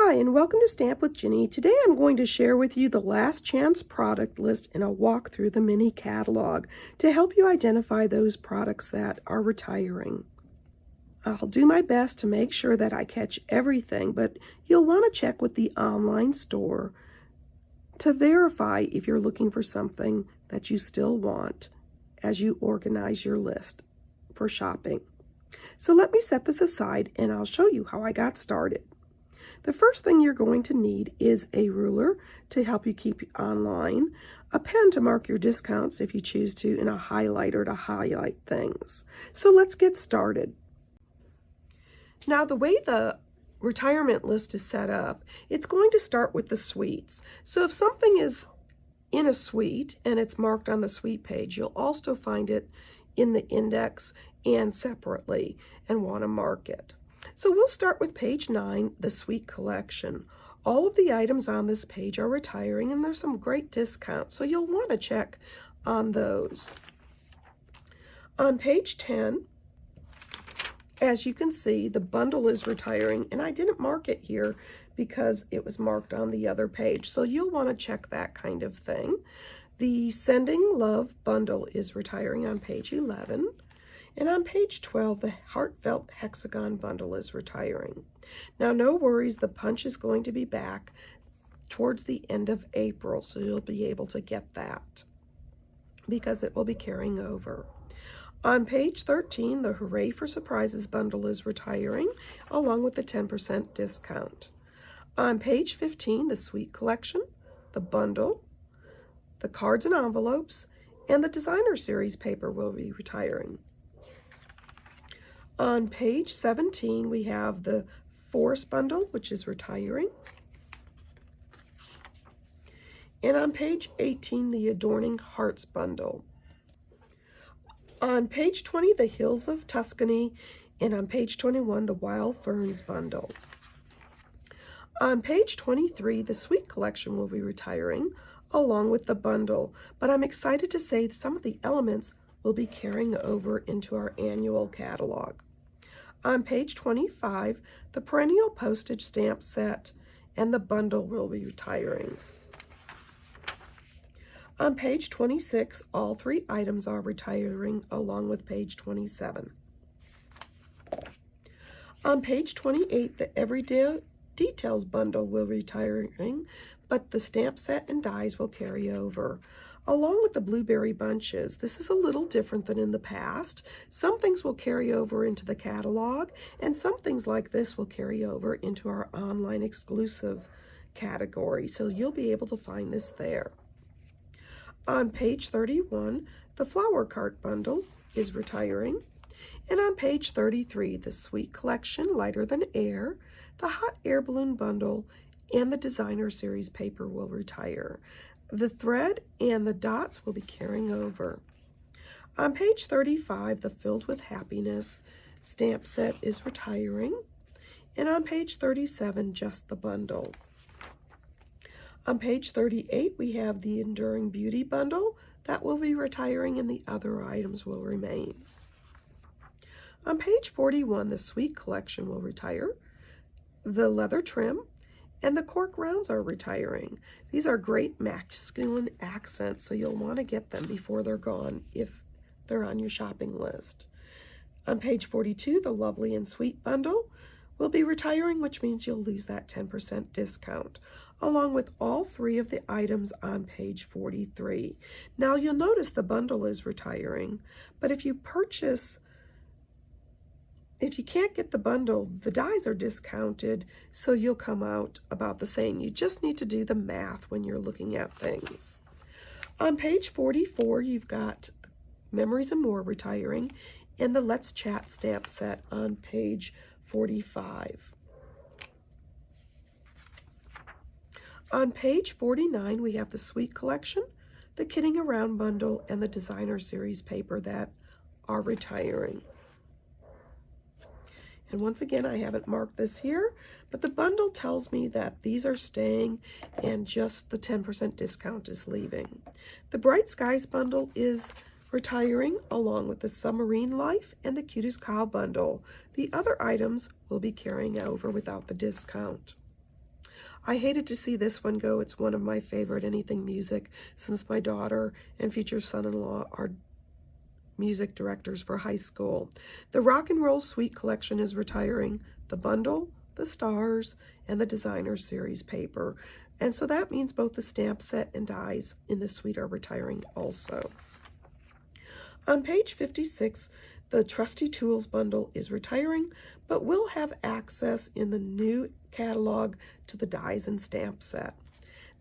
Hi, and welcome to Stamp with Ginny. Today I'm going to share with you the last chance product list and a walk through the mini catalog to help you identify those products that are retiring. I'll do my best to make sure that I catch everything, but you'll want to check with the online store to verify if you're looking for something that you still want as you organize your list for shopping. So let me set this aside and I'll show you how I got started. The first thing you're going to need is a ruler to help you keep online, a pen to mark your discounts if you choose to, and a highlighter to highlight things. So let's get started. Now, the way the retirement list is set up, it's going to start with the suites. So if something is in a suite and it's marked on the suite page, you'll also find it in the index and separately and want to mark it. So we'll start with page 9, the suite collection. All of the items on this page are retiring and there's some great discounts, so you'll want to check on those. On page 10, as you can see, the bundle is retiring, and I didn't mark it here because it was marked on the other page, so you'll want to check that kind of thing. The Sending Love bundle is retiring on page 11. And on page 12, the Heartfelt Hexagon bundle is retiring. Now, no worries, the punch is going to be back towards the end of April, so you'll be able to get that because it will be carrying over. On page 13, the Hooray for Surprises bundle is retiring, along with the 10% discount. On page 15, the Suite Collection, the bundle, the cards and envelopes, and the Designer Series paper will be retiring. On page 17, we have the Forest bundle, which is retiring. And on page 18, the Adorning Hearts bundle. On page 20, the Hills of Tuscany, and on page 21, the Wild Ferns bundle. On page 23, the Suite Collection will be retiring, along with the bundle, but I'm excited to say some of the elements will be carrying over into our annual catalog. On page 25, the Perennial Postage Stamp set and the bundle will be retiring. On page 26, all 3 items are retiring, along with page 27. On page 28, the Everyday Details bundle will be retiring, but the stamp set and dies will carry over. Along with the Blueberry Bunches, this is a little different than in the past. Some things will carry over into the catalog, and some things like this will carry over into our online exclusive category, so you'll be able to find this there. On page 31, the Flower Cart bundle is retiring, and on page 33, the Suite Collection, Lighter Than Air, the Hot Air Balloon bundle, and the Designer Series paper will retire. The thread and the dots will be carrying over. On page 35, the Filled with Happiness stamp set is retiring. And on page 37, just the bundle. On page 38, we have the Enduring Beauty bundle that will be retiring, and the other items will remain. On page 41, the Suite Collection will retire. The Leather Trim and the cork rounds are retiring. These are great masculine accents, so you'll want to get them before they're gone if they're on your shopping list. On page 42, the Lovely and Sweet bundle will be retiring, which means you'll lose that 10% discount, along with all 3 of the items on page 43. Now, you'll notice the bundle is retiring, but if you can't get the bundle, the dies are discounted, so you'll come out about the same. You just need to do the math when you're looking at things. On page 44, you've got Memories and More retiring, and the Let's Chat stamp set on page 45. On page 49, we have the Suite Collection, the Kidding Around bundle, and the Designer Series paper that are retiring. And once again, I haven't marked this here, but the bundle tells me that these are staying and just the 10% discount is leaving. The Bright Skies bundle is retiring, along with the Submarine Life and the Cutest Cow bundle. The other items will be carrying over without the discount. I hated to see this one go. It's one of my favorite anything music, since my daughter and future son-in-law are music directors for high school. The Rock and Roll Suite collection is retiring. The bundle, the stars, and the designer series paper. And so that means both the stamp set and dies in the suite are retiring also. On page 56, the Trusty Tools bundle is retiring, but will have access in the new catalog to the dies and stamp set.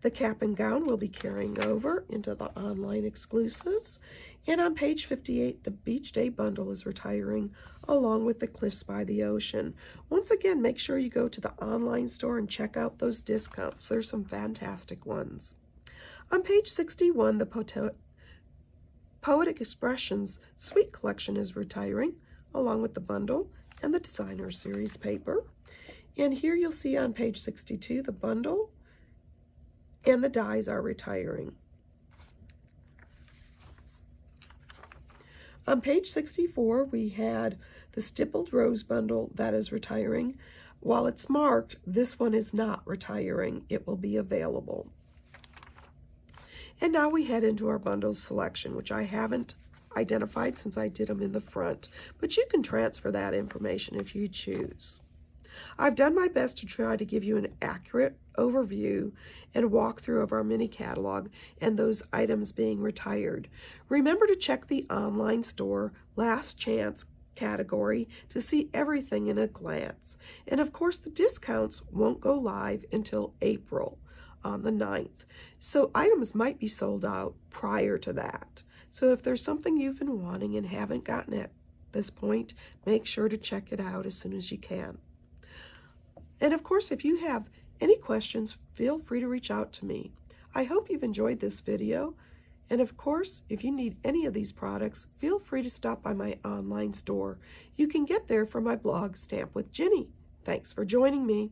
The Cap and Gown will be carrying over into the online exclusives. And on page 58, the Beach Day bundle is retiring, along with the Cliffs by the Ocean. Once again, make sure you go to the online store and check out those discounts. There's some fantastic ones. On page 61, the Poetic Expressions Suite collection is retiring, along with the bundle and the designer series paper. And here you'll see on page 62, the bundle and the dies are retiring. On page 64, we had the Stippled Rose bundle that is retiring. While it's marked, this one is not retiring. It will be available. And now we head into our bundles selection, which I haven't identified since I did them in the front, but you can transfer that information if you choose. I've done my best to try to give you an accurate overview and walkthrough of our mini catalog and those items being retired. Remember to check the online store Last Chance category to see everything in a glance. And of course, the discounts won't go live until April on the 9th. So items might be sold out prior to that. So if there's something you've been wanting and haven't gotten at this point, make sure to check it out as soon as you can. And of course, if you have any questions, feel free to reach out to me. I hope you've enjoyed this video. And of course, if you need any of these products, feel free to stop by my online store. You can get there from my blog, Stamp with Jini. Thanks for joining me.